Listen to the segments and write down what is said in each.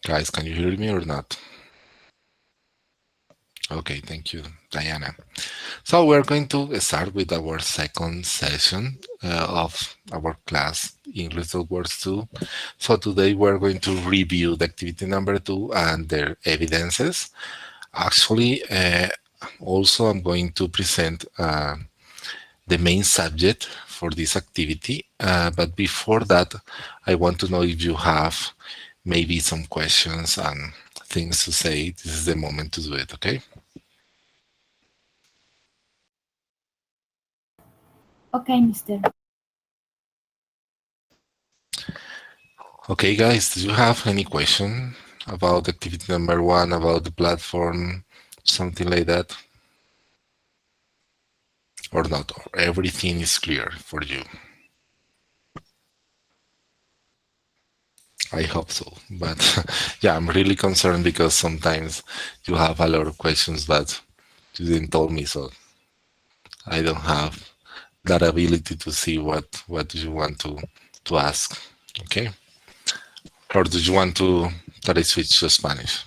Guys, can you hear me or not? Okay, thank you, Diana. So we're going to start with our second session of our class, English Words 2. So today we're going to review the activity number 2 and their evidences. Actually, also I'm going to present the main subject for this activity. But before that, I want to know if you have maybe some questions and things to say. This is the moment to do it, okay? Okay, mister. Okay, guys, do you have any question about activity number 1, about the platform, something like that? Or not? Or everything is clear for you? I hope so. But yeah, I'm really concerned because sometimes you have a lot of questions that you didn't tell me, so I don't have that ability to see what you want to ask. Okay? Or do you want to that I switch to Spanish?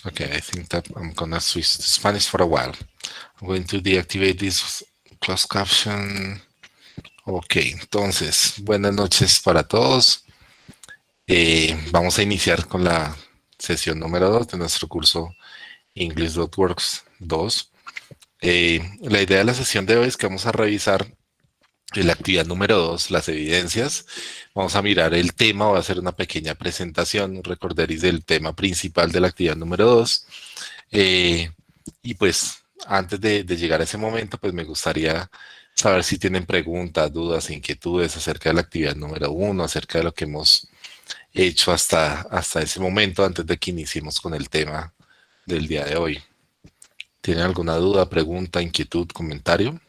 Okay, I think that I'm gonna switch to Spanish for a while. I'm going to deactivate this closed caption. Ok, entonces, buenas noches para todos. Vamos a iniciar con la sesión número 2 de nuestro curso English.works 2. La idea de la sesión de hoy es que vamos a revisar la actividad número 2, las evidencias. Vamos a mirar el tema, voy a hacer una pequeña presentación, recordaréis del tema principal de la actividad número 2. Y pues antes de llegar a ese momento, pues me gustaría saber si tienen preguntas, dudas, inquietudes acerca de la actividad número 1, acerca de lo que hemos hecho hasta ese momento, antes de que iniciemos con el tema del día de hoy. ¿Tienen alguna duda, pregunta, inquietud, comentario?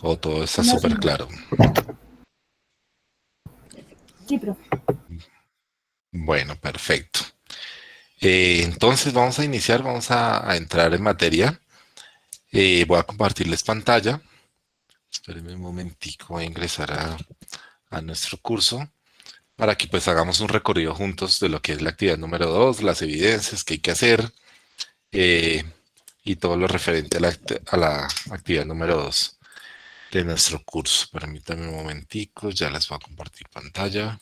¿O todo está No, súper señor. claro? Sí, profe. Bueno, perfecto. Entonces vamos a iniciar, vamos a entrar en materia. Voy a compartirles pantalla. Espérenme un momentico, voy a ingresar a nuestro curso para que pues hagamos un recorrido juntos de lo que es la actividad número 2, las evidencias que hay que hacer eh, y todo lo referente a la actividad número 2 de nuestro curso. Permítanme un momentico, ya les voy a compartir pantalla.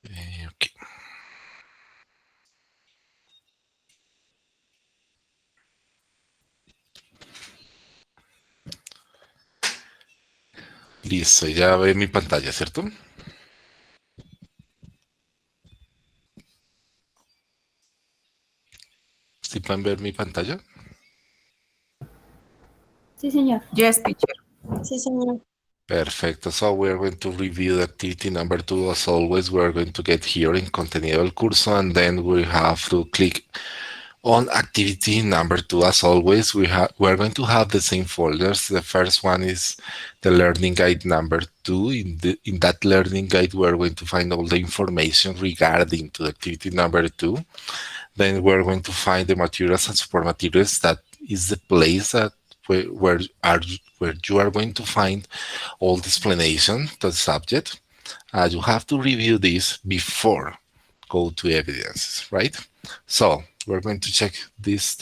Ok. Listo, ya ve mi pantalla, ¿cierto? ¿Sí pueden ver mi pantalla? Sí, señor. Yes, teacher. Sí, señora. Perfecto. So we are going to review the activity number 2 as always. We are going to get here in contenido del curso and then we have to click on activity number 2 as always. We're going to have the same folders. The first one is the learning guide number 2. In that learning guide, we're going to find all the information regarding to the activity number 2. Then we're going to find the materials and support materials. That is the place that where you are going to find all the explanation to the subject. You have to review this before go to evidences, right? So we're going to check this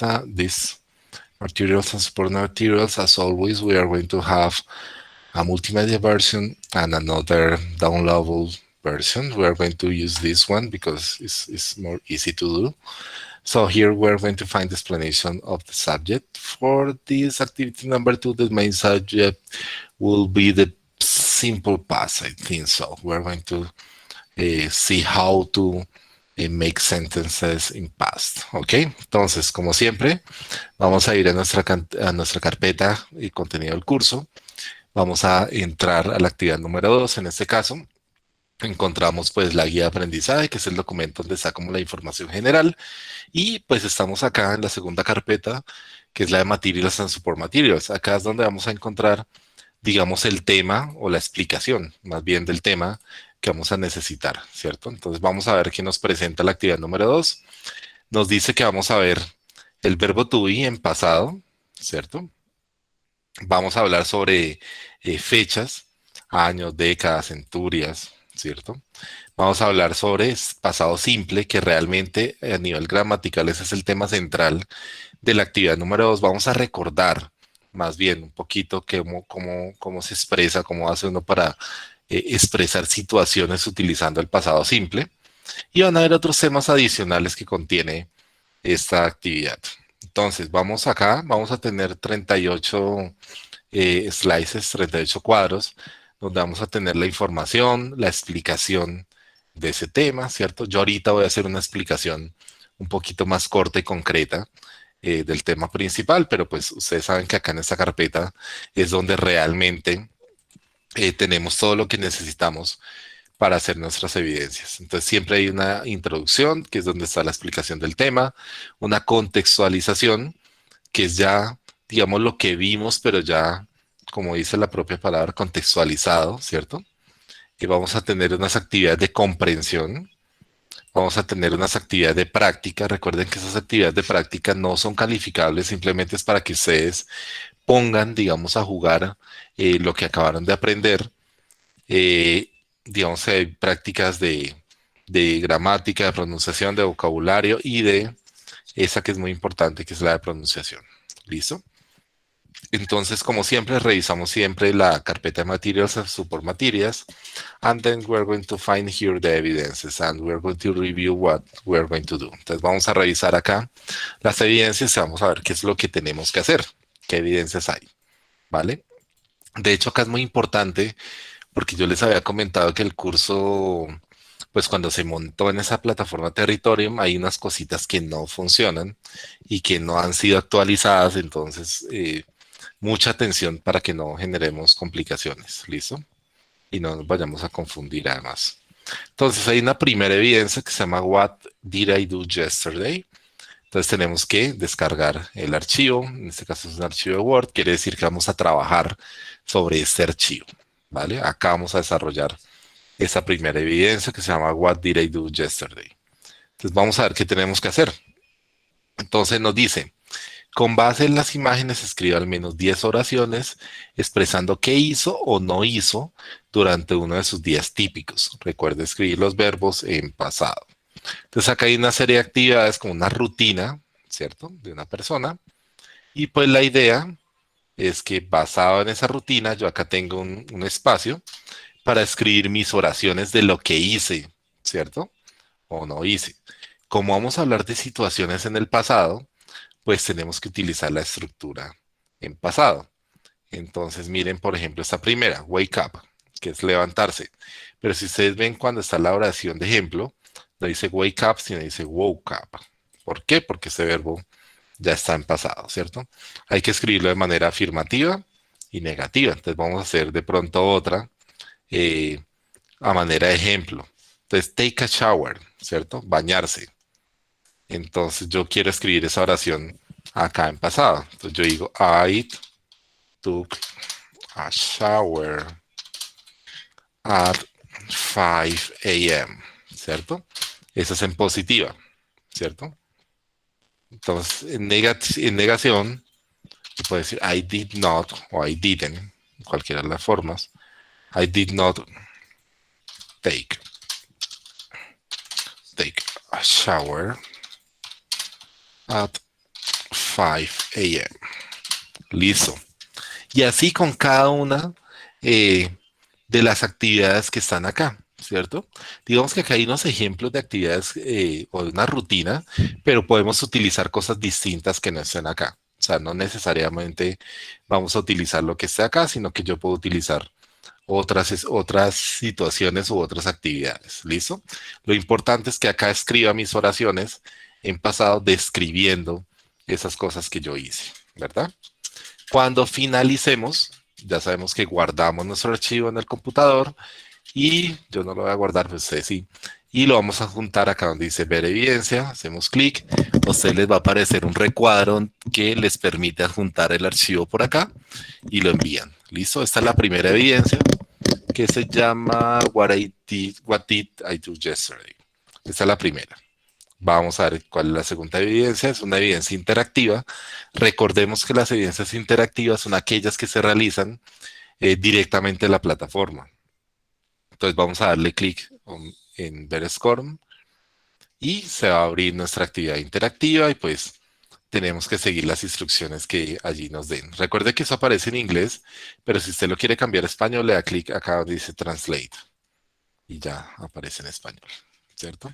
materials and support materials. As always, we are going to have a multimedia version and another downloadable version. We are going to use this one because it's more easy to do. So here we're going to find the explanation of the subject. For this activity number 2, the main subject will be the simple past, I think so. We're going to see how to make sentences in past. ¿Ok? Entonces, como siempre, vamos a ir a nuestra carpeta y contenido del curso. Vamos a entrar a la actividad número 2, en este caso. Encontramos pues la guía de aprendizaje, que es el documento donde está como la información general. Y pues estamos acá en la segunda carpeta, que es la de Materials and Support Materials. Acá es donde vamos a encontrar, digamos, el tema o la explicación, más bien del tema que vamos a necesitar, ¿cierto? Entonces vamos a ver qué nos presenta la actividad número 2. Nos dice que vamos a ver el verbo to be en pasado, ¿cierto? Vamos a hablar sobre fechas, años, décadas, centurias, ¿cierto? Vamos a hablar sobre pasado simple, que realmente a nivel gramatical ese es el tema central de la actividad número 2. Vamos a recordar más bien un poquito cómo se expresa, cómo hace uno para expresar situaciones utilizando el pasado simple. Y van a haber otros temas adicionales que contiene esta actividad. Entonces, vamos acá, vamos a tener 38 slices, 38 cuadros, donde vamos a tener la información, la explicación de ese tema, ¿cierto? Yo ahorita voy a hacer una explicación un poquito más corta y concreta del tema principal, pero pues ustedes saben que acá en esta carpeta es donde realmente tenemos todo lo que necesitamos para hacer nuestras evidencias. Entonces siempre hay una introducción, que es donde está la explicación del tema, una contextualización, que es ya, digamos, lo que vimos, pero ya, como dice la propia palabra, contextualizado, ¿cierto? Que vamos a tener unas actividades de comprensión, vamos a tener unas actividades de práctica. Recuerden que esas actividades de práctica no son calificables, simplemente es para que ustedes pongan, digamos, a jugar lo que acabaron de aprender. Eh, digamos, hay prácticas de gramática, de pronunciación, de vocabulario y de esa que es muy importante, que es la de pronunciación. ¿Listo? Entonces, como siempre, revisamos siempre la carpeta de materials and support materials, and then we're going to find here the evidences, and we're going to review what we're going to do. Entonces, vamos a revisar acá las evidencias y vamos a ver qué es lo que tenemos que hacer, qué evidencias hay, ¿vale? De hecho, acá es muy importante porque yo les había comentado que el curso, pues cuando se montó en esa plataforma Territorium, hay unas cositas que no funcionan y que no han sido actualizadas, entonces mucha atención para que no generemos complicaciones, ¿listo? Y no nos vayamos a confundir además. Entonces hay una primera evidencia que se llama What did I do yesterday? Entonces tenemos que descargar el archivo, en este caso es un archivo de Word, quiere decir que vamos a trabajar sobre este archivo, ¿vale? Acá vamos a desarrollar esa primera evidencia que se llama What did I do yesterday? Entonces vamos a ver qué tenemos que hacer. Entonces nos dice, con base en las imágenes, escribe al menos 10 oraciones expresando qué hizo o no hizo durante uno de sus días típicos. Recuerde escribir los verbos en pasado. Entonces acá hay una serie de actividades como una rutina, ¿cierto? De una persona. Y pues la idea es que basado en esa rutina, yo acá tengo un espacio para escribir mis oraciones de lo que hice, ¿cierto? O no hice. Como vamos a hablar de situaciones en el pasado, pues tenemos que utilizar la estructura en pasado. Entonces, miren, por ejemplo, esta primera, wake up, que es levantarse. Pero si ustedes ven cuando está la oración de ejemplo, no dice wake up, sino dice woke up. ¿Por qué? Porque ese verbo ya está en pasado, ¿cierto? Hay que escribirlo de manera afirmativa y negativa. Entonces vamos a hacer de pronto otra eh, a manera de ejemplo. Entonces, take a shower, ¿cierto? Bañarse. Entonces yo quiero escribir esa oración acá en pasado. Entonces yo digo, I took a shower at 5 a.m., ¿cierto? Esa es en positiva, ¿cierto? Entonces, en negación, se puede decir I did not o I didn't, cualquiera de las formas. I did not take, take a shower at 5 a.m. Listo. Y así con cada una de las actividades que están acá, ¿cierto? Digamos que acá hay unos ejemplos de actividades o de una rutina, pero podemos utilizar cosas distintas que no estén acá. O sea, no necesariamente vamos a utilizar lo que esté acá, sino que yo puedo utilizar otras situaciones u otras actividades. ¿Listo? Lo importante es que acá escriba mis oraciones en pasado describiendo esas cosas que yo hice, ¿verdad? Cuando finalicemos, ya sabemos que guardamos nuestro archivo en el computador y yo no lo voy a guardar, pues ustedes sí. Y lo vamos a juntar acá donde dice ver evidencia, hacemos clic, a ustedes les va a aparecer un recuadro que les permite adjuntar el archivo por acá y lo envían. ¿Listo? Esta es la primera evidencia que se llama What did I do yesterday. Esta es la primera. Vamos a ver cuál es la segunda evidencia. Es una evidencia interactiva. Recordemos que las evidencias interactivas son aquellas que se realizan directamente en la plataforma. Entonces vamos a darle clic en ver SCORM y se va a abrir nuestra actividad interactiva y pues tenemos que seguir las instrucciones que allí nos den. Recuerde que eso aparece en inglés, pero si usted lo quiere cambiar a español, le da clic acá donde dice Translate y ya aparece en español, ¿cierto?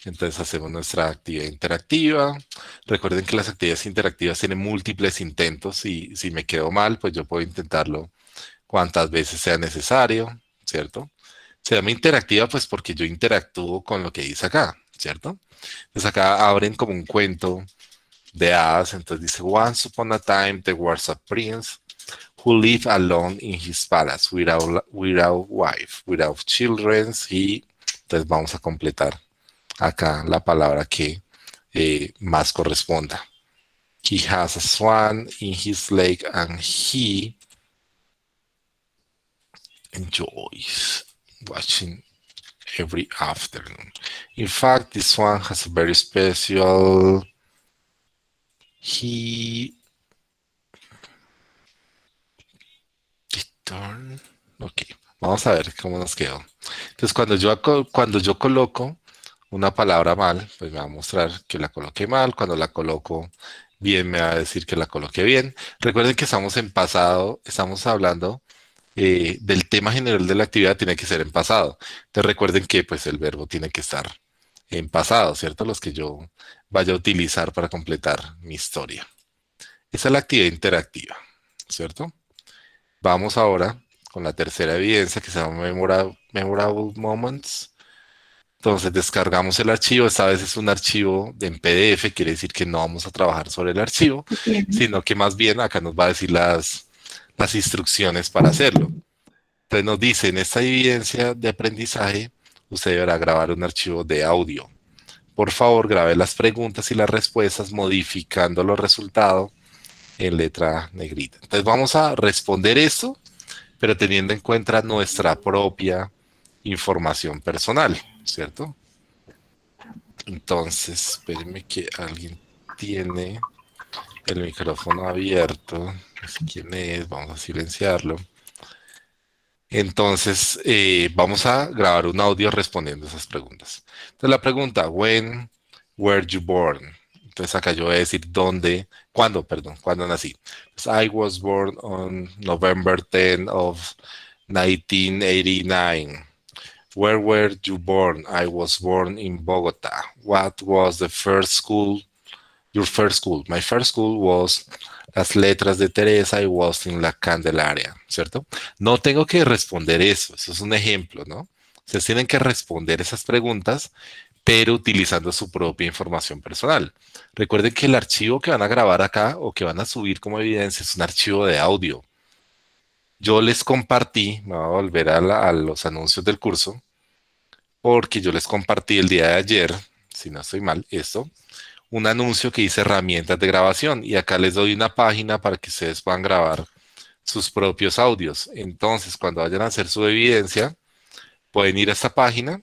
Entonces hacemos nuestra actividad interactiva. Recuerden que las actividades interactivas tienen múltiples intentos y si me quedo mal, pues yo puedo intentarlo cuantas veces sea necesario, ¿cierto? Se llama interactiva pues porque yo interactúo con lo que dice acá, ¿cierto? Entonces acá abren como un cuento de hadas, entonces dice, Once upon a time there was a prince who lived alone in his palace without wife, without children, y entonces vamos a completar acá la palabra que más corresponda. He has a swan in his lake and he enjoys watching every afternoon. In fact, this one has a very special. He return. Ok, vamos a ver cómo nos quedó. Entonces, cuando yo coloco una palabra mal, pues me va a mostrar que la coloqué mal. Cuando la coloco bien, me va a decir que la coloqué bien. Recuerden que estamos en pasado, estamos hablando del tema general de la actividad, tiene que ser en pasado. Entonces recuerden que pues el verbo tiene que estar en pasado, ¿cierto? Los que yo vaya a utilizar para completar mi historia. Esa es la actividad interactiva, ¿cierto? Vamos ahora con la tercera evidencia que se llama Memorable Moments. Entonces descargamos el archivo, esta vez es un archivo en PDF, quiere decir que no vamos a trabajar sobre el archivo, sino que más bien acá nos va a decir las instrucciones para hacerlo. Entonces nos dice, en esta evidencia de aprendizaje, usted deberá grabar un archivo de audio. Por favor, grabe las preguntas y las respuestas modificando los resultados en letra negrita. Entonces vamos a responder esto, pero teniendo en cuenta nuestra propia información personal, ¿cierto? Entonces, espérenme que alguien tiene el micrófono abierto. No sé quién es, vamos a silenciarlo. Entonces, vamos a grabar un audio respondiendo esas preguntas. Entonces, la pregunta, when were you born? Entonces, acá yo voy a decir dónde, cuándo, perdón, cuándo nací. Entonces, I was born on November 10 of 1989. Where were you born? I was born in Bogota. What was the first school, your first school? My first school was Las Letras de Teresa y was in La Candelaria, ¿cierto? No tengo que responder eso es un ejemplo, ¿no? Ustedes tienen que responder esas preguntas, pero utilizando su propia información personal. Recuerden que el archivo que van a grabar acá o que van a subir como evidencia es un archivo de audio. Yo les compartí, me voy a volver a los anuncios del curso, porque yo les compartí el día de ayer, si no estoy mal, esto, un anuncio que dice herramientas de grabación y acá les doy una página para que ustedes puedan grabar sus propios audios. Entonces, cuando vayan a hacer su evidencia, pueden ir a esta página,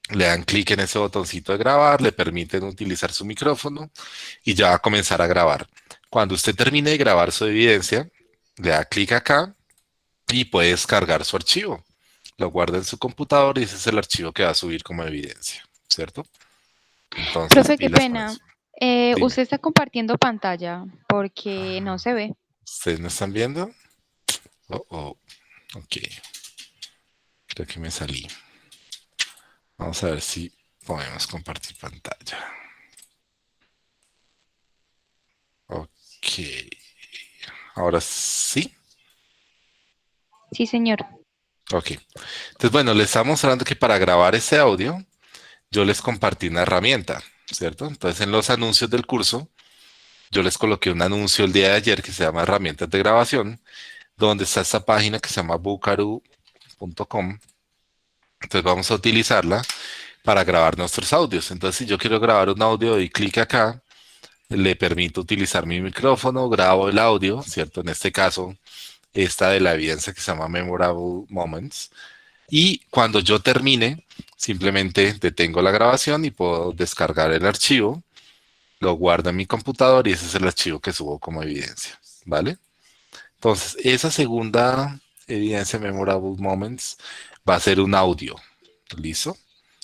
le dan clic en ese botoncito de grabar, le permiten utilizar su micrófono y ya va a comenzar a grabar. Cuando usted termine de grabar su evidencia, le da clic acá y puede descargar su archivo. Lo guarda en su computador y ese es el archivo que va a subir como evidencia, ¿cierto? Entonces, Profe, qué pilas con pena. eso. Dime, Usted está compartiendo pantalla porque no se ve. ¿ustedes me están viendo? Oh, ok. Creo que me salí. Vamos a ver si podemos compartir pantalla. Ok. Ahora sí. Sí, señor. Ok. Entonces, bueno, les estaba mostrando que para grabar ese audio, yo les compartí una herramienta, ¿cierto? Entonces, en los anuncios del curso, yo les coloqué un anuncio el día de ayer que se llama herramientas de grabación, donde está esta página que se llama bucaru.com. Entonces, vamos a utilizarla para grabar nuestros audios. Entonces, si yo quiero grabar un audio, doy clic acá, le permito utilizar mi micrófono, grabo el audio, ¿cierto? En este caso, esta de la evidencia que se llama Memorable Moments. Y cuando yo termine, simplemente detengo la grabación y puedo descargar el archivo, lo guardo en mi computador y ese es el archivo que subo como evidencia, ¿vale? Entonces, esa segunda evidencia Memorable Moments va a ser un audio, ¿listo?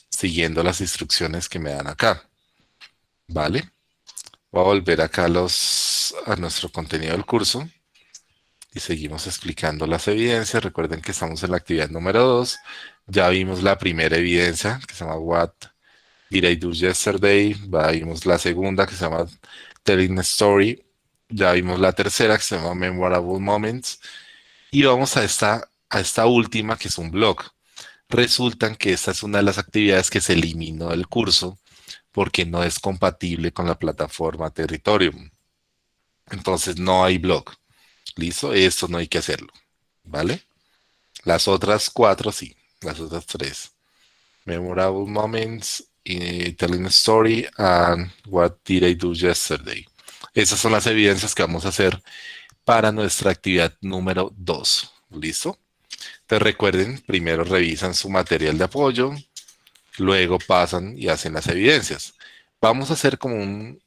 Siguiendo las instrucciones que me dan acá, ¿vale? Voy a volver acá a nuestro contenido del curso y seguimos explicando las evidencias. Recuerden que estamos en la actividad número 2. Ya vimos la primera evidencia que se llama What Did I Do Yesterday. Ya vimos la segunda que se llama Telling a Story. Ya vimos la tercera que se llama Memorable Moments. Y vamos a esta última que es un blog. Resulta que esta es una de las actividades que se eliminó del curso porque no es compatible con la plataforma Territorium. Entonces no hay blog. ¿Listo? Esto no hay que hacerlo. ¿Vale? Las otras 4 sí. Las otras 3. Memorable Moments, Telling a Story, and What Did I Do Yesterday. Esas son las evidencias que vamos a hacer para nuestra actividad número 2. ¿Listo? Entonces recuerden, primero revisan su material de apoyo, luego pasan y hacen las evidencias. Vamos a hacer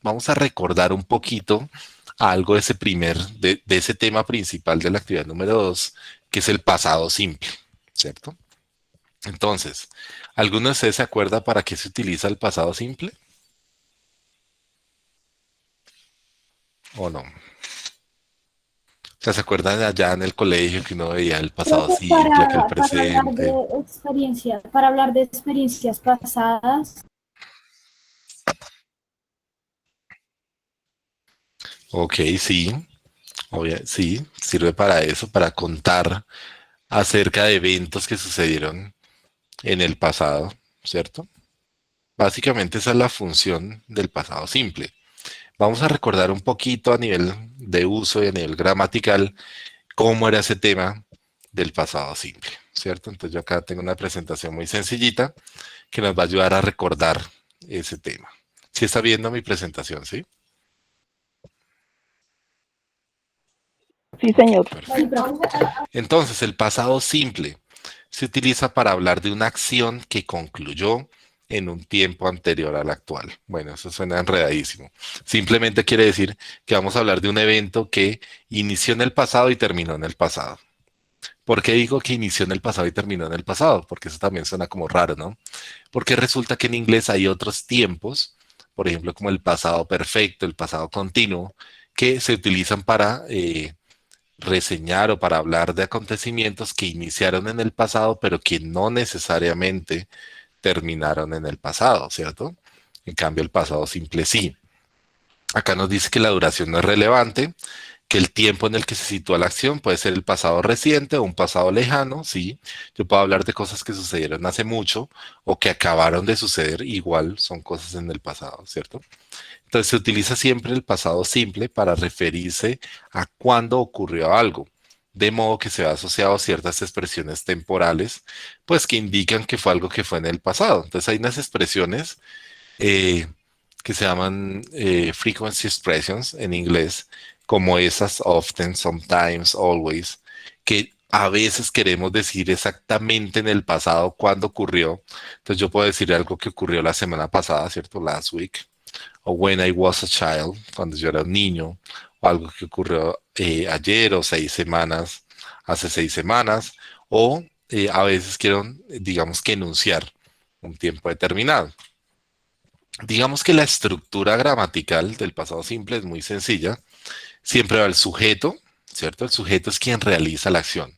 vamos a recordar un poquito algo de de ese tema principal de la actividad número 2, que es el pasado simple, ¿cierto? Entonces, ¿alguno de ustedes se acuerda para qué se utiliza el pasado simple? ¿O no? O sea, ¿se acuerdan allá en el colegio que uno veía el Creo pasado que simple, que el para hablar presente? de para hablar de experiencias pasadas, Ok, sí, sí, sirve para eso, para contar acerca de eventos que sucedieron en el pasado, ¿cierto? Básicamente esa es la función del pasado simple. Vamos a recordar un poquito a nivel de uso y a nivel gramatical cómo era ese tema del pasado simple, ¿cierto? Entonces yo acá tengo una presentación muy sencillita que nos va a ayudar a recordar ese tema. ¿Sí está viendo mi presentación, sí? Sí, señor. sí, Perfecto. profe. Entonces, el pasado simple se utiliza para hablar de una acción que concluyó en un tiempo anterior al actual. Bueno, eso suena enredadísimo. Simplemente quiere decir que vamos a hablar de un evento que inició en el pasado y terminó en el pasado. ¿Por qué digo que inició en el pasado y terminó en el pasado? Porque eso también suena como raro, ¿no? Porque resulta que en inglés hay otros tiempos, por ejemplo, como el pasado perfecto, el pasado continuo, que se utilizan para reseñar o para hablar de acontecimientos que iniciaron en el pasado, pero que no necesariamente terminaron en el pasado, ¿cierto? En cambio, el pasado simple sí. Acá nos dice que la duración no es relevante, que el tiempo en el que se sitúa la acción puede ser el pasado reciente o un pasado lejano, sí. Yo puedo hablar de cosas que sucedieron hace mucho o que acabaron de suceder, igual son cosas en el pasado, ¿cierto? Entonces se utiliza siempre el pasado simple para referirse a cuándo ocurrió algo, de modo que se va asociado a ciertas expresiones temporales, pues que indican que fue algo que fue en el pasado. Entonces hay unas expresiones eh, que se llaman frequency expressions en inglés, como esas often, sometimes, always, que a veces queremos decir exactamente en el pasado cuándo ocurrió. Entonces yo puedo decir algo que ocurrió la semana pasada, ¿cierto? Last week o When I Was a Child, cuando yo era un niño, o algo que ocurrió ayer o 6 semanas, hace 6 semanas, o a veces quiero, digamos que enunciar un tiempo determinado. Digamos que la estructura gramatical del pasado simple es muy sencilla. Siempre va el sujeto, ¿cierto? El sujeto es quien realiza la acción.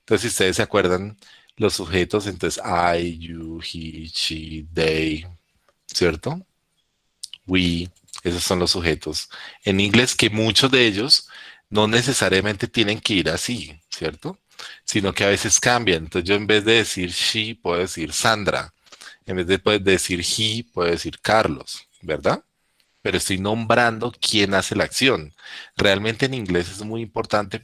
Entonces, si ustedes se acuerdan, los sujetos, entonces I, you, he, she, they, ¿cierto? We, esos son los sujetos. En inglés que muchos de ellos no necesariamente tienen que ir así, ¿cierto? Sino que a veces cambian. Entonces yo en vez de decir she, puedo decir Sandra. En vez de decir he, puedo decir Carlos, ¿verdad? Pero estoy nombrando quién hace la acción. Realmente en inglés es muy importante,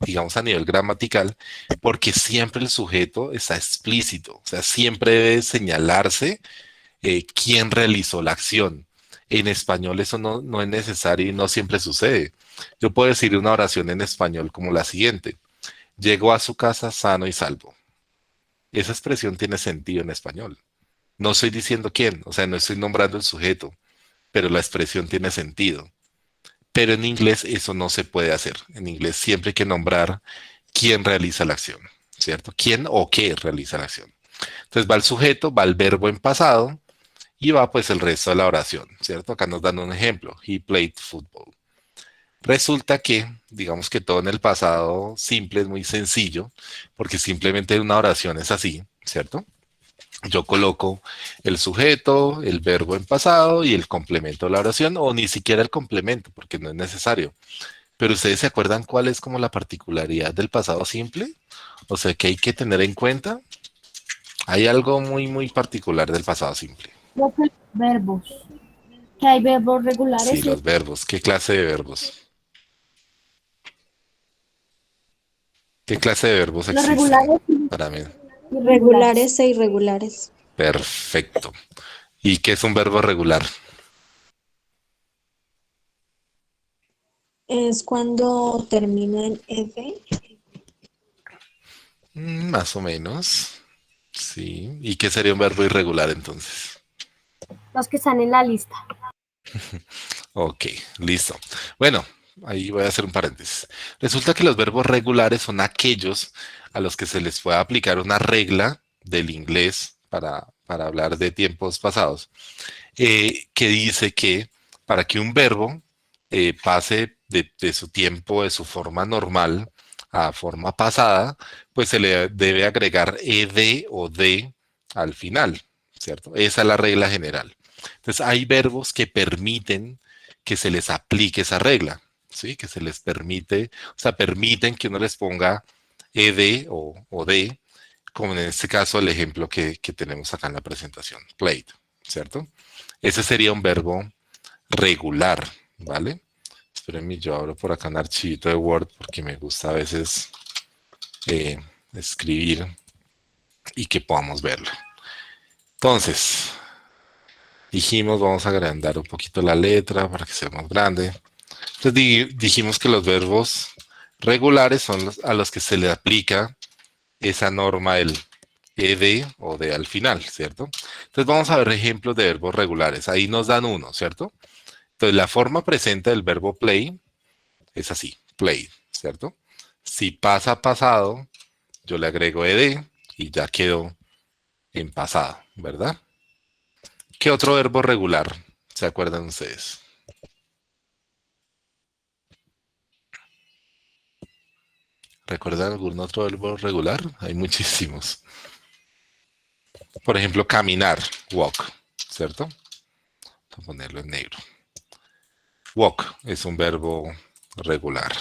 digamos a nivel gramatical, porque siempre el sujeto está explícito, o sea, siempre debe señalarse quién realizó la acción. En español eso no es necesario y no siempre sucede. Yo puedo decir una oración en español como la siguiente. Llegó a su casa sano y salvo. esa expresión tiene sentido en español. No estoy diciendo quién, o sea, no estoy nombrando el sujeto, pero la expresión tiene sentido. Pero en inglés eso no se puede hacer. En inglés siempre hay que nombrar quién realiza la acción, ¿cierto? ¿Quién o qué realiza la acción? Entonces va el sujeto, va el verbo en pasado y va pues el resto de la oración, ¿cierto? Acá nos dan un ejemplo. He played football. Resulta que, digamos que todo en el pasado simple es muy sencillo, porque simplemente una oración es así, ¿cierto? Yo coloco el sujeto, el verbo en pasado y el complemento de la oración, o ni siquiera el complemento, porque no es necesario. Pero ustedes se acuerdan cuál es como la particularidad del pasado simple? O sea, que hay que tener en cuenta. Hay algo muy, muy particular del pasado simple. Los verbos. Que hay verbos regulares Sí, los verbos. ¿Qué clase de verbos? ¿Qué clase de verbos los existen regulares y para mí? irregulares. Regulares e irregulares. Perfecto. ¿Y qué es un verbo regular? Es cuando termina en F. Más o menos. Sí. ¿Y qué sería un verbo irregular entonces? Los que están en la lista. Ok, listo. Bueno, ahí voy a hacer un paréntesis. Resulta que los verbos regulares son aquellos a los que se les puede aplicar una regla del inglés para hablar de tiempos pasados, que dice que para que un verbo pase de su tiempo, de su forma normal a forma pasada, pues se le debe agregar ed o de al final, ¿cierto? Esa es la regla general. Entonces hay verbos que permiten que se les aplique esa regla, ¿sí? Que se les permite, o sea, permiten que uno les ponga ed o de, como en este caso el ejemplo que tenemos acá en la presentación, played, ¿cierto? Ese sería un verbo regular, ¿vale? Espérenme, yo abro por acá un archivito de Word porque me gusta a veces escribir y que podamos verlo. Entonces, dijimos, vamos a agrandar un poquito la letra para que sea más grande. Entonces dijimos que los verbos regulares son a los que se le aplica esa norma del ed o de al final, ¿cierto? Entonces vamos a ver ejemplos de verbos regulares. Ahí nos dan uno, ¿cierto? Entonces la forma presente del verbo play es así, play, ¿cierto? Si pasa a pasado, yo le agrego ed y ya quedó en pasado, ¿verdad? ¿Qué otro verbo regular se acuerdan ustedes? ¿Recuerdan algún otro verbo regular? Hay muchísimos. Por ejemplo, caminar, walk, ¿cierto? Voy a ponerlo en negro. Walk es un verbo regular.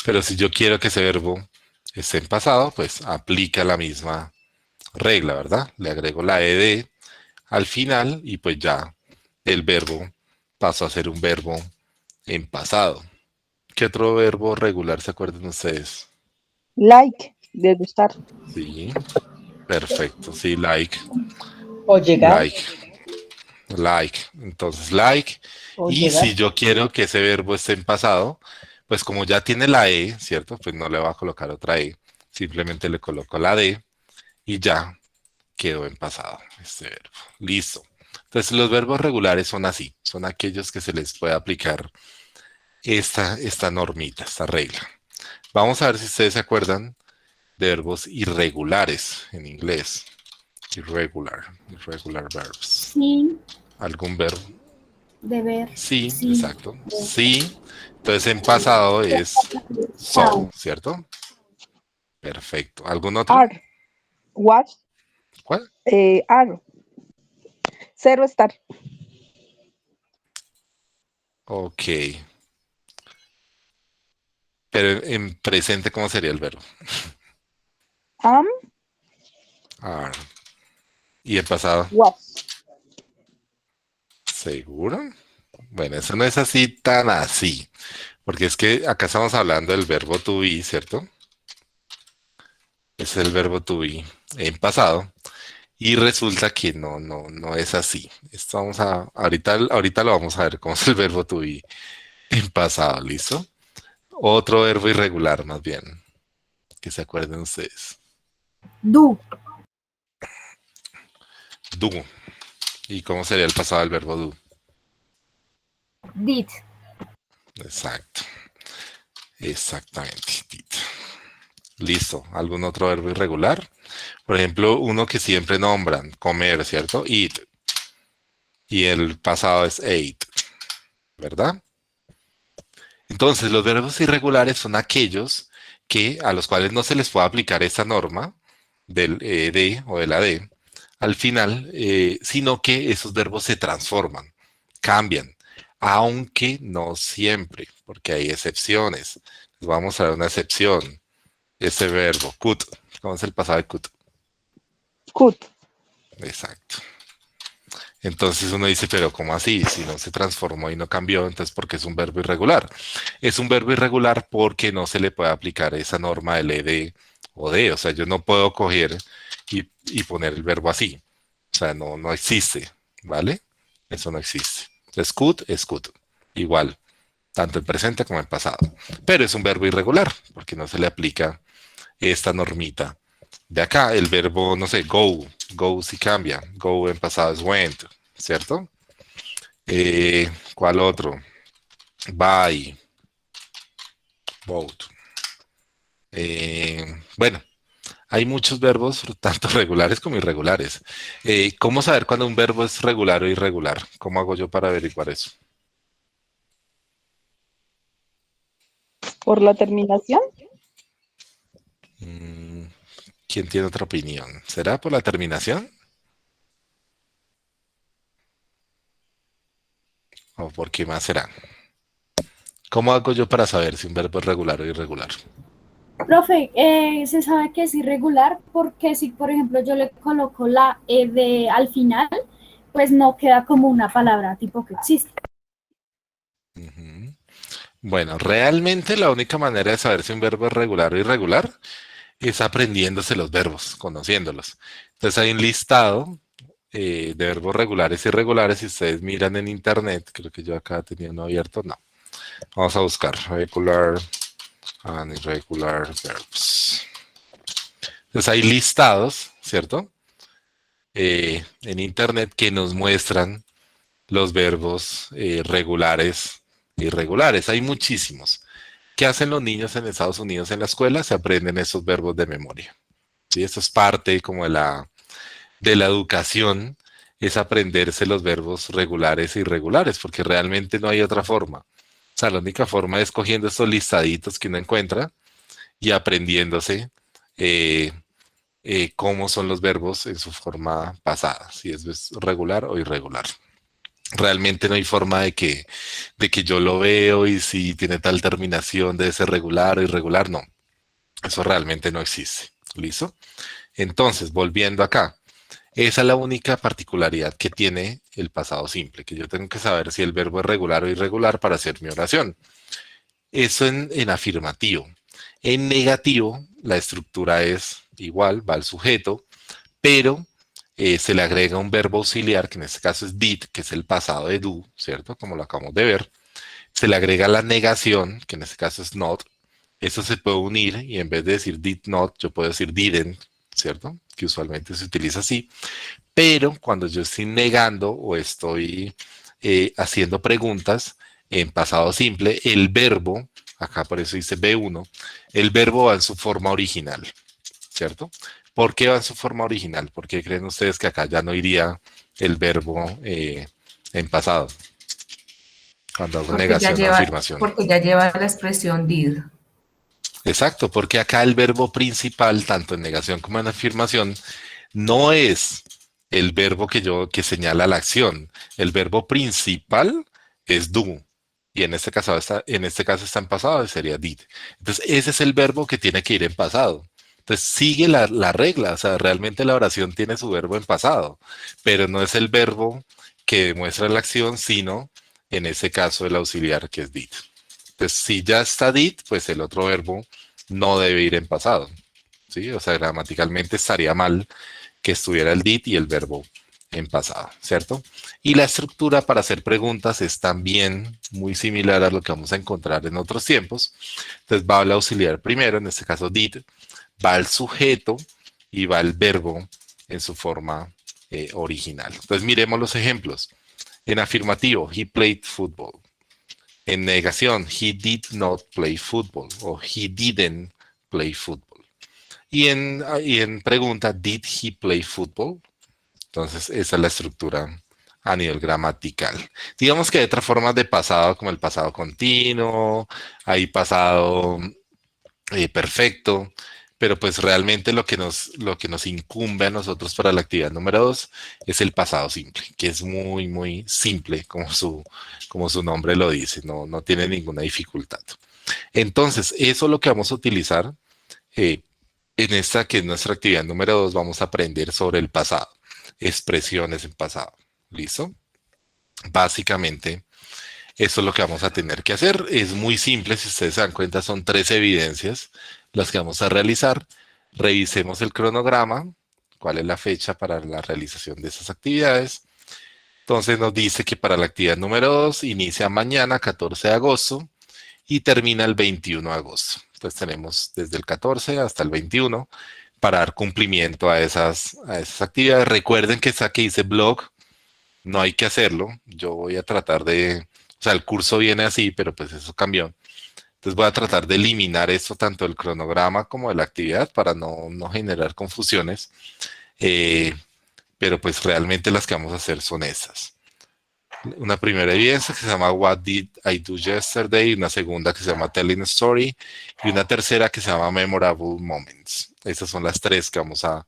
Pero si yo quiero que ese verbo esté en pasado, pues aplica la misma regla, ¿verdad? Le agrego la ed al final y pues ya el verbo pasó a ser un verbo en pasado. ¿Qué otro verbo regular se acuerdan ustedes? Like, de gustar. Sí, perfecto. Sí, like, O llegar. like. Entonces, like. O Y llegar. si yo quiero que ese verbo esté en pasado, pues como ya tiene la E, ¿cierto? Pues no le va a colocar otra E. Simplemente le coloco la D y ya quedó en pasado este verbo. Listo. Entonces, los verbos regulares son así. Son aquellos que se les puede aplicar esta normita, esta regla. Vamos a ver si ustedes se acuerdan de verbos irregulares en inglés. Irregular verbs. Sí, ¿Algún verbo? deber. Sí, Sí. exacto. Sí. Entonces en pasado es so, ¿cierto? Perfecto. ¿Algún otro? Are. Was. ¿Cuál? Are. Cero estar. Ok. Pero en presente, ¿cómo sería el verbo? Am. Are. ¿Y en pasado? Was. ¿Seguro? Bueno, eso no es así tan así. Porque es que acá estamos hablando del verbo to be, ¿cierto? Es el verbo to be en pasado. Y resulta que no es así. Esto ahorita lo vamos a ver cómo es el verbo to be en pasado, ¿listo? Otro verbo irregular, más bien, que se acuerden ustedes. Do, Do. ¿Y cómo sería el pasado del verbo do? did, Exacto. Exactamente. Did. Listo. ¿Algún otro verbo irregular? Por ejemplo, uno que siempre nombran, comer, ¿cierto? Eat. Y el pasado es ate, ¿verdad? Entonces, los verbos irregulares son aquellos a los cuales no se les puede aplicar esta norma del de o de la de al final, sino que esos verbos se transforman, cambian, aunque no siempre, porque hay excepciones. Les voy a mostrar una excepción. Ese verbo, could. ¿Cómo es el pasado de could? Could. Exacto. Entonces uno dice, pero ¿cómo así? Si no se transformó y no cambió, entonces ¿por qué es un verbo irregular? Es un verbo irregular porque no se le puede aplicar esa norma del ed o de. O sea, yo no puedo coger y poner el verbo así. O sea, no existe, ¿vale? Eso no existe. Entonces, could es could. Igual, tanto el presente como el pasado. Pero es un verbo irregular porque no se le aplica esta normita. De acá, el verbo, no sé, go. Go sí cambia. Go en pasado es went, ¿cierto? ¿Cuál otro? Buy. Bought. Bueno, hay muchos verbos, tanto regulares como irregulares. ¿Cómo saber cuando un verbo es regular o irregular? ¿Cómo hago yo para averiguar eso? Por la terminación. ¿Quién tiene otra opinión? ¿Será por la terminación? ¿O por qué más será? ¿Cómo hago yo para saber si un verbo es regular o irregular? Profe, se sabe que es irregular porque si, por ejemplo, yo le coloco la ed al final, pues no queda como una palabra tipo que existe. Ujú. Bueno, realmente la única manera de saber si un verbo es regular o irregular es aprendiéndose los verbos, conociéndolos. Entonces hay un listado de verbos regulares y irregulares. Si ustedes miran en internet, creo que yo acá tenía uno abierto, no. Vamos a buscar regular and irregular verbs. Entonces hay listados, ¿cierto? En internet que nos muestran los verbos regulares e irregulares. Hay muchísimos. ¿Qué hacen los niños en Estados Unidos en la escuela? Se aprenden esos verbos de memoria. ¿Sí? Eso es parte como de la educación, es aprenderse los verbos regulares e irregulares, porque realmente no hay otra forma. O sea, la única forma es cogiendo estos listaditos que uno encuentra y aprendiéndose eh, cómo son los verbos en su forma pasada, si es regular o irregular. Realmente no hay forma de que yo lo veo y si tiene tal terminación debe ser regular o irregular, no. Eso realmente no existe. ¿Listo? Entonces, volviendo acá, esa es la única particularidad que tiene el pasado simple, que yo tengo que saber si el verbo es regular o irregular para hacer mi oración. Eso en afirmativo. En negativo, la estructura es igual, va al sujeto, pero se le agrega un verbo auxiliar, que en este caso es did, que es el pasado de do, ¿cierto? Como lo acabamos de ver. Se le agrega la negación, que en este caso es not. Eso se puede unir y en vez de decir did not, yo puedo decir didn't, ¿cierto? Que usualmente se utiliza así. Pero cuando yo estoy negando o estoy haciendo preguntas en pasado simple, el verbo, acá por eso dice B1, el verbo va en su forma original, ¿cierto? ¿Por qué va en su forma original? ¿Por qué creen ustedes que acá ya no iría el verbo en pasado? Cuando hago negación o afirmación. Porque ya lleva la expresión did. Exacto, porque acá el verbo principal, tanto en negación como en afirmación, no es el verbo que señala la acción. El verbo principal es do. Y en este caso está en pasado y sería did. Entonces, ese es el verbo que tiene que ir en pasado. Entonces, sigue la regla. O sea, realmente la oración tiene su verbo en pasado, pero no es el verbo que demuestra la acción, sino en ese caso el auxiliar que es did. Entonces, si ya está did, pues el otro verbo no debe ir en pasado. ¿Sí? O sea, gramaticalmente estaría mal que estuviera el did y el verbo en pasado, ¿cierto? Y la estructura para hacer preguntas es también muy similar a lo que vamos a encontrar en otros tiempos. Entonces va el auxiliar primero, en este caso did, va el sujeto y va el verbo en su forma original. Entonces miremos los ejemplos. En afirmativo, he played football. En negación, he did not play football o he didn't play football. Y en pregunta, did he play football? Entonces, esa es la estructura a nivel gramatical. Digamos que hay otras formas de pasado, como el pasado continuo, hay pasado perfecto, pero pues realmente lo que nos incumbe a nosotros para la actividad número 2 es el pasado simple, que es muy, muy simple, como su nombre lo dice, no tiene ninguna dificultad. Entonces, eso es lo que vamos a utilizar en esta que es nuestra actividad número 2, vamos a aprender sobre el pasado, expresiones en pasado. ¿Listo? Básicamente, eso es lo que vamos a tener que hacer. Es muy simple, si ustedes se dan cuenta, son 3 evidencias las que vamos a realizar. Revisemos el cronograma, cuál es la fecha para la realización de esas actividades. Entonces nos dice que para la actividad número 2 inicia mañana, 14 de agosto, y termina el 21 de agosto. Entonces tenemos desde el 14 hasta el 21 para dar cumplimiento a esas actividades. Recuerden que esa que dice blog, no hay que hacerlo. Yo voy a tratar de, o sea, el curso viene así, pero pues eso cambió. Entonces voy a tratar de eliminar esto tanto del cronograma como de la actividad para no generar confusiones. Pero pues realmente las que vamos a hacer son estas. Una primera evidencia que se llama What Did I Do Yesterday, una segunda que se llama Telling a Story y una tercera que se llama Memorable Moments. Esas son las 3 que vamos a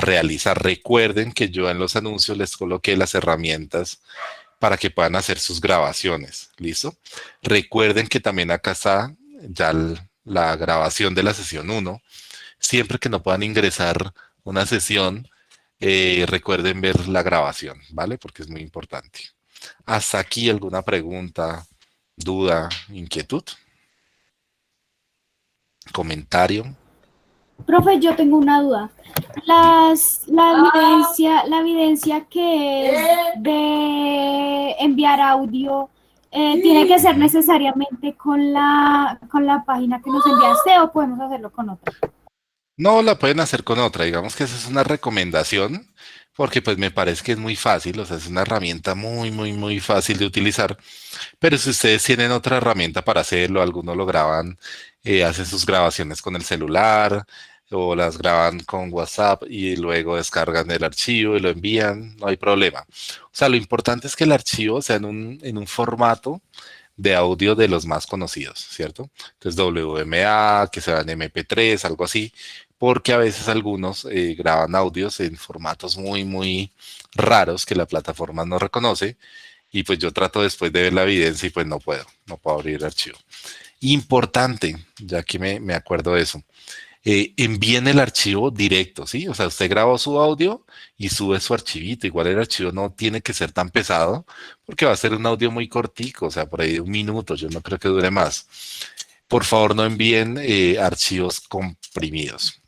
realizar. Recuerden que yo en los anuncios les coloqué las herramientas para que puedan hacer sus grabaciones. ¿Listo? Recuerden que también acá está ya la grabación de la sesión 1. Siempre que no puedan ingresar una sesión, recuerden ver la grabación, ¿vale? Porque es muy importante. ¿Hasta aquí alguna pregunta, duda, inquietud? ¿Comentario? Profe, yo tengo una duda. La evidencia que es de enviar audio, ¿tiene que ser necesariamente con la página que nos enviaste o podemos hacerlo con otra? No, la pueden hacer con otra. Digamos que esa es una recomendación, porque pues me parece que es muy fácil, o sea, es una herramienta muy, muy, muy fácil de utilizar. Pero si ustedes tienen otra herramienta para hacerlo, algunos lo graban, hacen sus grabaciones con el celular o las graban con WhatsApp y luego descargan el archivo y lo envían, no hay problema. O sea, lo importante es que el archivo sea en un formato de audio de los más conocidos, ¿cierto? Entonces WMA, que sea en MP3, algo así, porque a veces algunos graban audios en formatos muy, muy raros que la plataforma no reconoce y pues yo trato después de ver la evidencia y pues no puedo abrir el archivo. Importante, ya que me acuerdo de eso, envíen el archivo directo, ¿sí? O sea, usted grabó su audio y sube su archivito. Igual el archivo no tiene que ser tan pesado porque va a ser un audio muy cortico, o sea, por ahí de 1 minuto, yo no creo que dure más. Por favor, no envíen archivos comprimidos.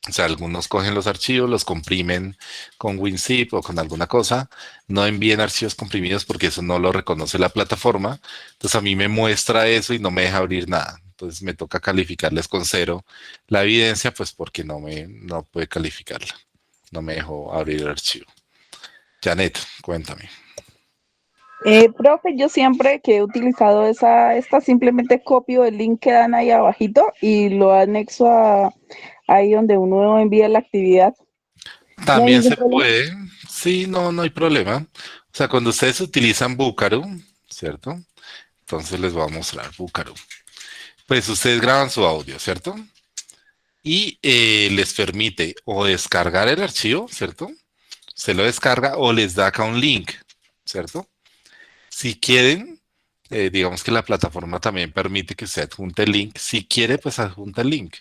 O sea, algunos cogen los archivos, los comprimen con WinZip o con alguna cosa. No envíen archivos comprimidos porque eso no lo reconoce la plataforma. Entonces a mí me muestra eso y no me deja abrir nada. Entonces me toca calificarles con 0 la evidencia, pues porque no puede calificarla. No me dejó abrir el archivo. Janet, cuéntame. Profe, yo siempre que he utilizado esta simplemente copio el link que dan ahí abajito y lo anexo ahí donde uno envía la actividad. ¿No hay También ningún se problema? puede. Sí, no hay problema. O sea, cuando ustedes utilizan Bucaro, ¿cierto? Entonces les voy a mostrar Bucaro. Pues ustedes graban su audio, ¿cierto? Y les permite o descargar el archivo, ¿cierto? Se lo descarga o les da acá un link, ¿cierto? Si quieren, digamos que la plataforma también permite que se adjunte el link. Si quiere, pues adjunta el link.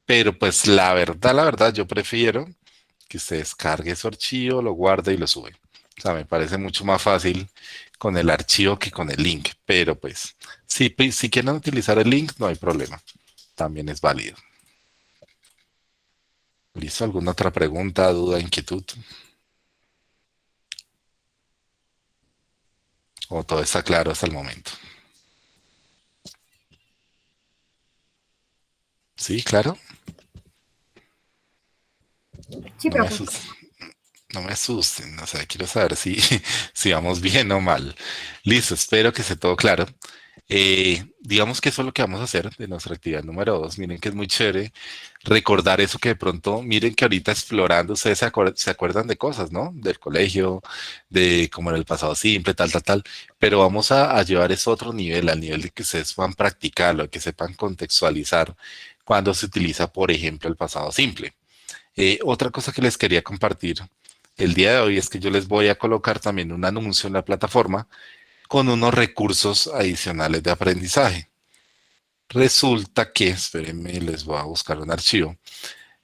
Pero pues la verdad, yo prefiero que usted descargue su archivo, lo guarde y lo sube. O sea, me parece mucho más fácil con el archivo que con el link. Pero pues, si quieren utilizar el link, no hay problema. También es válido. ¿Listo? ¿Alguna otra pregunta, duda, inquietud? ¿O todo está claro hasta el momento? Sí, claro. Sí, No me profe. asusten, no me asusten, o sea, quiero saber si, si vamos bien o mal. Listo, espero que esté todo claro. Digamos que eso es lo que vamos a hacer de nuestra actividad número 2. Miren que es muy chévere recordar eso que de pronto, miren que ahorita explorando, ustedes se acuerdan de cosas, ¿no? Del colegio, de cómo era el pasado simple, tal, tal, tal. Pero vamos a llevar eso a otro nivel, al nivel de que ustedes puedan practicarlo, que sepan contextualizar cuando se utiliza, por ejemplo, el pasado simple. Otra cosa que les quería compartir el día de hoy es que yo les voy a colocar también un anuncio en la plataforma con unos recursos adicionales de aprendizaje. Resulta que, espérenme, les voy a buscar un archivo.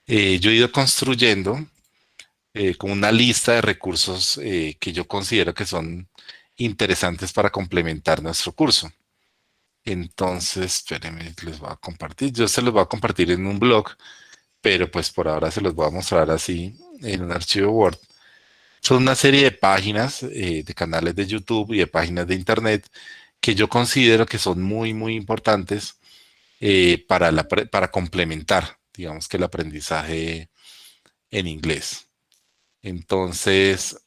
Yo he ido construyendo como una lista de recursos que yo considero que son interesantes para complementar nuestro curso. Entonces, espérenme, les voy a compartir. Yo se los voy a compartir en un blog, pero pues por ahora se los voy a mostrar así en un archivo Word. Son una serie de páginas, de canales de YouTube y de páginas de Internet que yo considero que son muy, muy importantes para complementar, digamos que el aprendizaje en inglés. Entonces,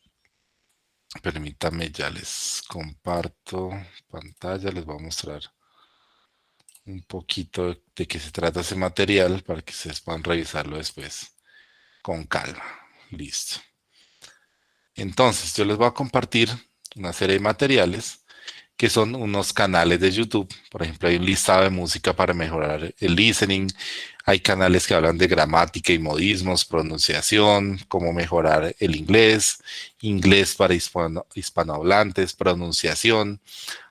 permítame, ya les comparto pantalla, les voy a mostrar un poquito de qué se trata ese material para que ustedes puedan revisarlo después con calma. Listo. Entonces, yo les voy a compartir una serie de materiales que son unos canales de YouTube. Por ejemplo, hay un listado de música para mejorar el listening. Hay canales que hablan de gramática y modismos, pronunciación, cómo mejorar el inglés, inglés para hispanohablantes, pronunciación.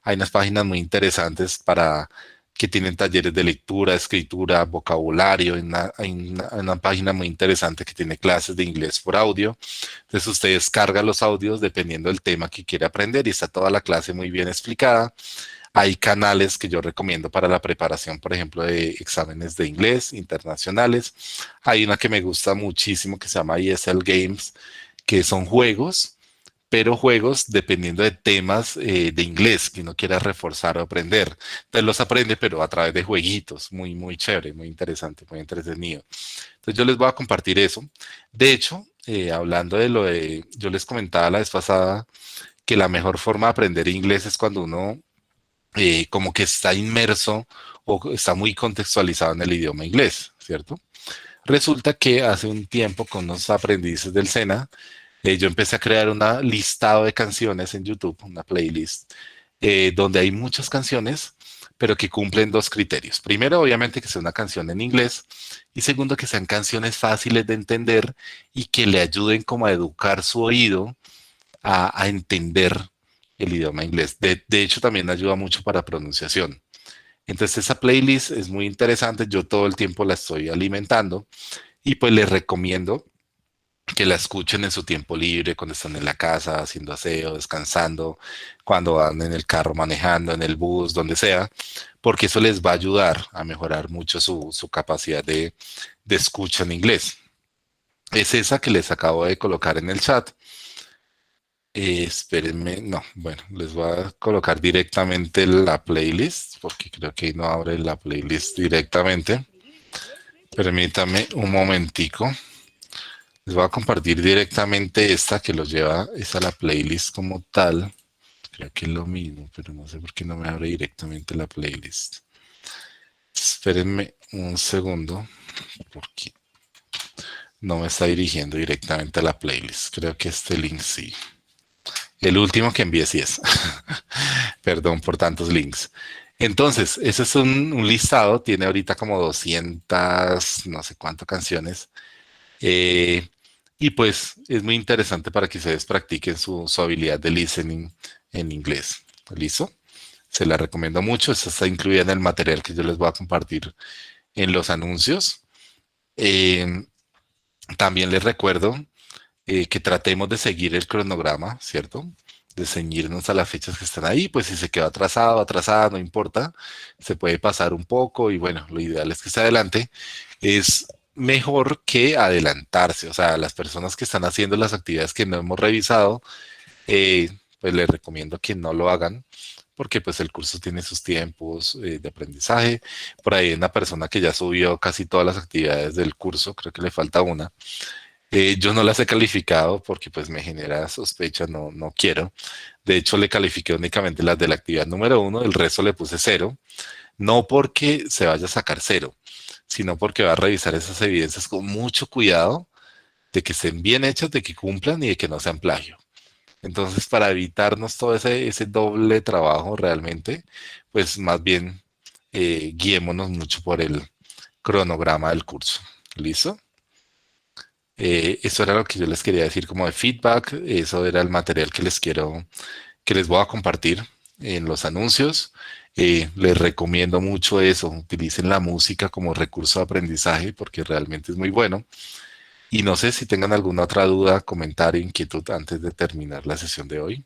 Hay unas páginas muy interesantes para que tienen talleres de lectura, escritura, vocabulario. Hay una página muy interesante que tiene clases de inglés por audio. Entonces usted descarga los audios dependiendo del tema que quiere aprender y está toda la clase muy bien explicada. Hay canales que yo recomiendo para la preparación, por ejemplo, de exámenes de inglés internacionales. Hay una que me gusta muchísimo que se llama ESL Games, que son juegos, pero juegos dependiendo de temas de inglés que uno quiera reforzar o aprender. Entonces los aprende, pero a través de jueguitos, muy, muy chévere, muy interesante, muy entretenido. Entonces yo les voy a compartir eso. De hecho, hablando de yo les comentaba la vez pasada que la mejor forma de aprender inglés es cuando uno como que está inmerso o está muy contextualizado en el idioma inglés, ¿cierto? Resulta que hace un tiempo con unos aprendices del SENA, yo empecé a crear un listado de canciones en YouTube, una playlist, donde hay muchas canciones, pero que cumplen dos criterios. Primero, obviamente, que sea una canción en inglés, y segundo, que sean canciones fáciles de entender y que le ayuden como a educar su oído a entender el idioma inglés. De hecho, también ayuda mucho para pronunciación. Entonces, esa playlist es muy interesante. Yo todo el tiempo la estoy alimentando y pues les recomiendo que la escuchen en su tiempo libre, cuando están en la casa, haciendo aseo, descansando, cuando van en el carro manejando, en el bus, donde sea, porque eso les va a ayudar a mejorar mucho su capacidad de escucha en inglés. Es esa que les acabo de colocar en el chat. Espérenme, no, bueno, les voy a colocar directamente la playlist, porque creo que no abre la playlist directamente. Permítame un momentico. Les voy a compartir directamente esta que los lleva, es a la playlist como tal. Creo que es lo mismo, pero no sé por qué no me abre directamente la playlist. Espérenme un segundo, porque no me está dirigiendo directamente a la playlist. Creo que este link sí. El último que envié sí es. Perdón por tantos links. Entonces, ese es un listado, tiene ahorita como 200, no sé cuántas canciones. Y pues es muy interesante para que ustedes practiquen su habilidad de listening en inglés. ¿Listo? Se la recomiendo mucho. Esta está incluida en el material que yo les voy a compartir en los anuncios. También les recuerdo que tratemos de seguir el cronograma, ¿cierto? De ceñirnos a las fechas que están ahí, pues si se quedó atrasado, atrasada, no importa, se puede pasar un poco y bueno, lo ideal es que se adelante. Es mejor que adelantarse, o sea, las personas que están haciendo las actividades que no hemos revisado, pues les recomiendo que no lo hagan porque pues el curso tiene sus tiempos de aprendizaje. Por ahí hay una persona que ya subió casi todas las actividades del curso, creo que le falta una. Yo no las he calificado porque pues me genera sospecha, no quiero. De hecho, le califiqué únicamente las de la actividad número 1, el resto le puse 0. No porque se vaya a sacar 0, sino porque va a revisar esas evidencias con mucho cuidado de que estén bien hechas, de que cumplan y de que no sean plagio. Entonces, para evitarnos todo ese doble trabajo realmente, pues más bien guiémonos mucho por el cronograma del curso. ¿Listo? Eso era lo que yo les quería decir como de feedback. Eso era el material que les voy a compartir en los anuncios. Les recomiendo mucho eso. Utilicen la música como recurso de aprendizaje porque realmente es muy bueno. Y no sé si tengan alguna otra duda, comentario, inquietud antes de terminar la sesión de hoy.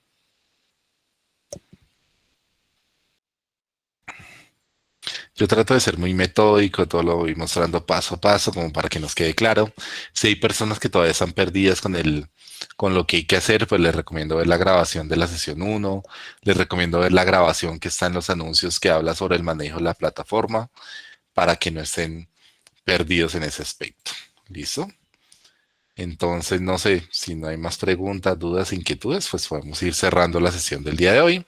Yo trato de ser muy metódico, todo lo voy mostrando paso a paso, como para que nos quede claro. Si hay personas que todavía están perdidas con lo que hay que hacer, pues les recomiendo ver la grabación de la sesión 1, les recomiendo ver la grabación que está en los anuncios que habla sobre el manejo de la plataforma, para que no estén perdidos en ese aspecto. ¿Listo? Entonces, no sé, si no hay más preguntas, dudas, inquietudes, pues podemos ir cerrando la sesión del día de hoy.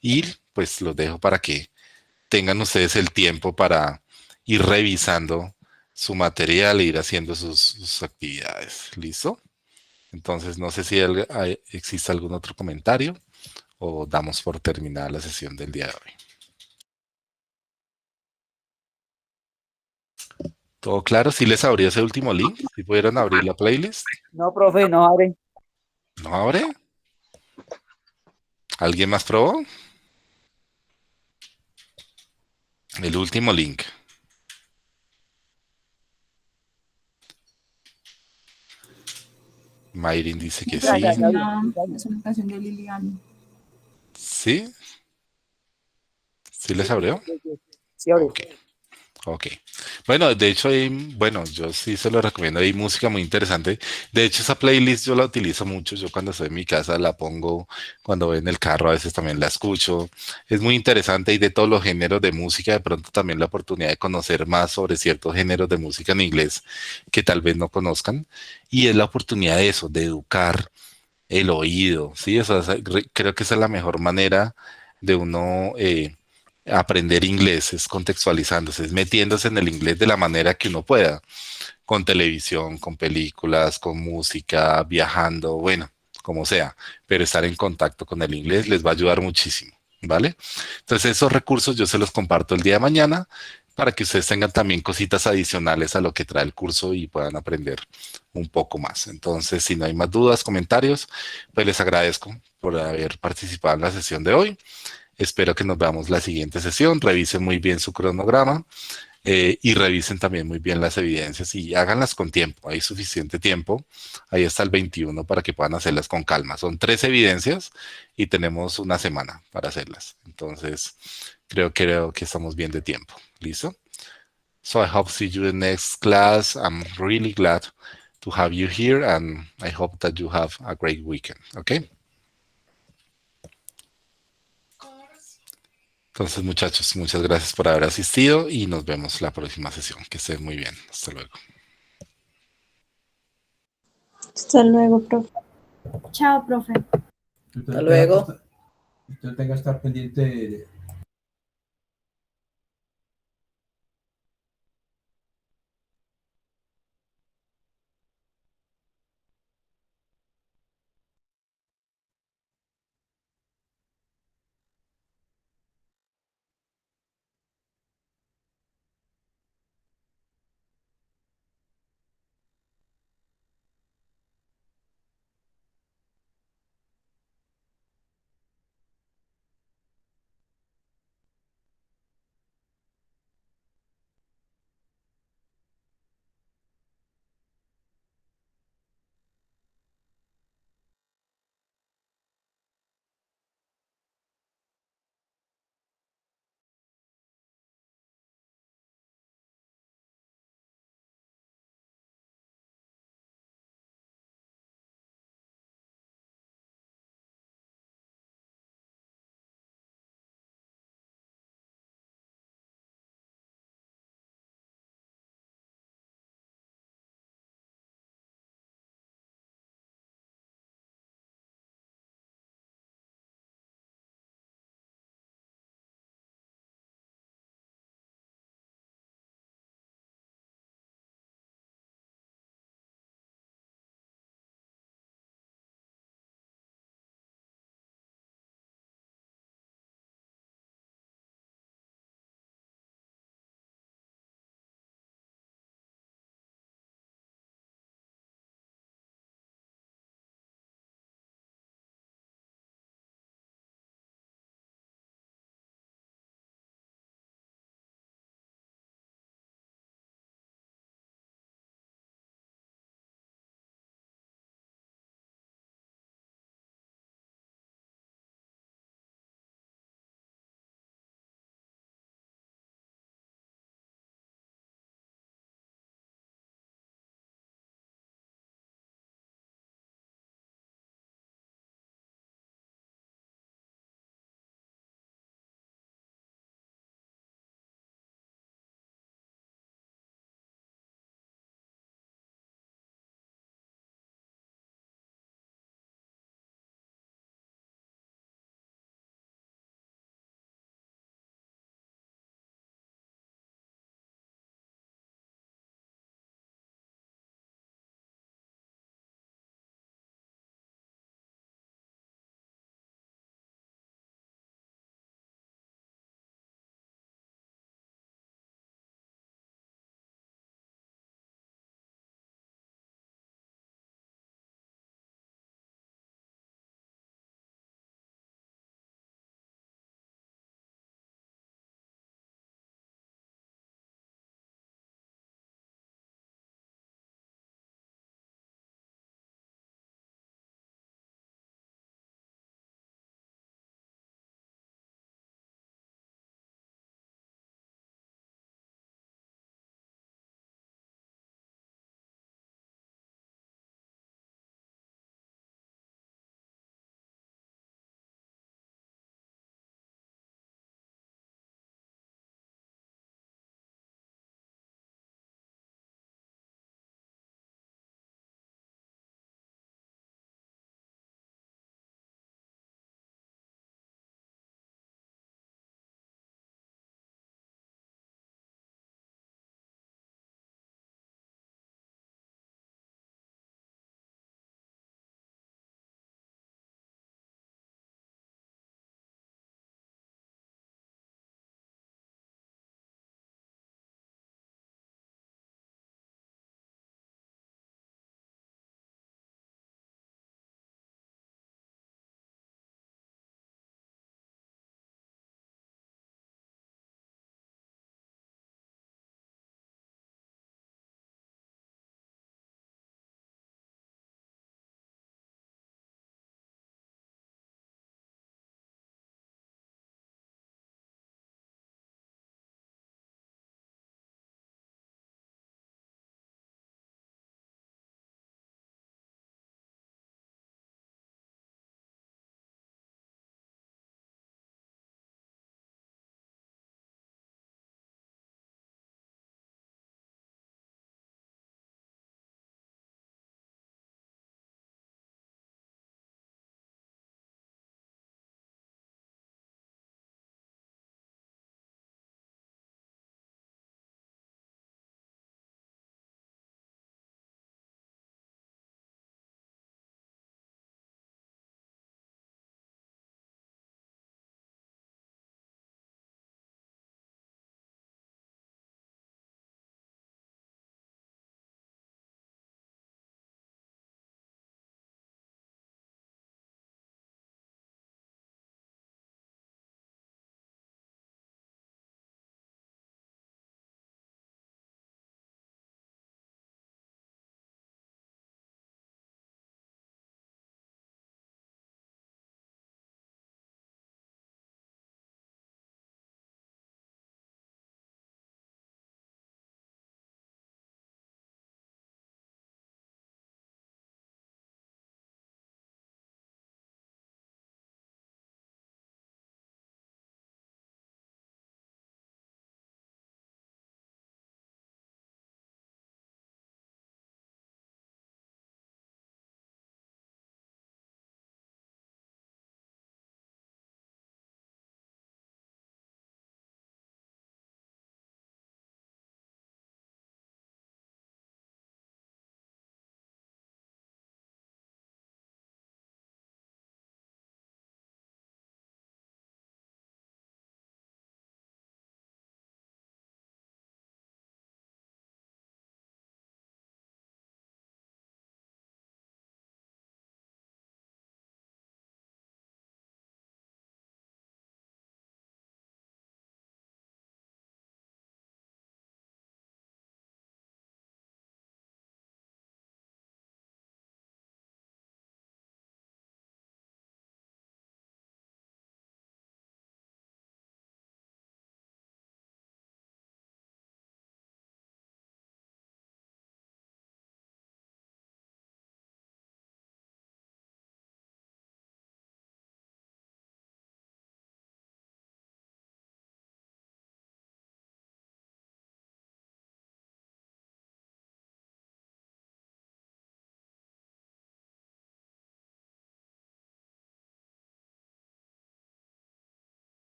Y pues los dejo para que tengan ustedes el tiempo para ir revisando su material e ir haciendo sus actividades. ¿Listo? Entonces, no sé si existe algún otro comentario o damos por terminada la sesión del día de hoy. ¿Todo claro? ¿Sí les abrió ese último link? ¿Sí pudieron abrir la playlist? No, profe, no abre. ¿No abre? ¿Alguien más probó? El último link. Mayrin dice que sí. Ya, ya, ya. Presentación de Liliana. ¿Sí? ¿Sí les abrió? Sí, abre. Ok. Ok. Bueno, de hecho, bueno, yo sí se lo recomiendo. Hay música muy interesante. De hecho, esa playlist yo la utilizo mucho. Yo cuando estoy en mi casa la pongo, cuando voy en el carro a veces también la escucho. Es muy interesante y de todos los géneros de música, de pronto también la oportunidad de conocer más sobre ciertos géneros de música en inglés que tal vez no conozcan. Y es la oportunidad de eso, de educar el oído, ¿sí? O sea, creo que esa es la mejor manera de uno aprender inglés, es contextualizándose, es metiéndose en el inglés de la manera que uno pueda, con televisión, con películas, con música, viajando, bueno, como sea, pero estar en contacto con el inglés les va a ayudar muchísimo, ¿vale? Entonces esos recursos yo se los comparto el día de mañana para que ustedes tengan también cositas adicionales a lo que trae el curso y puedan aprender un poco más. Entonces, si no hay más dudas, comentarios, pues les agradezco por haber participado en la sesión de hoy. Espero que nos veamos la siguiente sesión. Revisen muy bien su cronograma y revisen también muy bien las evidencias y háganlas con tiempo. Hay suficiente tiempo. Ahí está el 21 para que puedan hacerlas con calma. Son 3 evidencias y tenemos una semana para hacerlas. Entonces, creo que estamos bien de tiempo. ¿Listo? So I hope to see you in the next class. I'm really glad to have you here and I hope that you have a great weekend. Okay? Entonces, muchachos, muchas gracias por haber asistido y nos vemos la próxima sesión. Que estén muy bien. Hasta luego. Hasta luego, profe. Chao, profe. Hasta luego. Usted tenga que estar pendiente de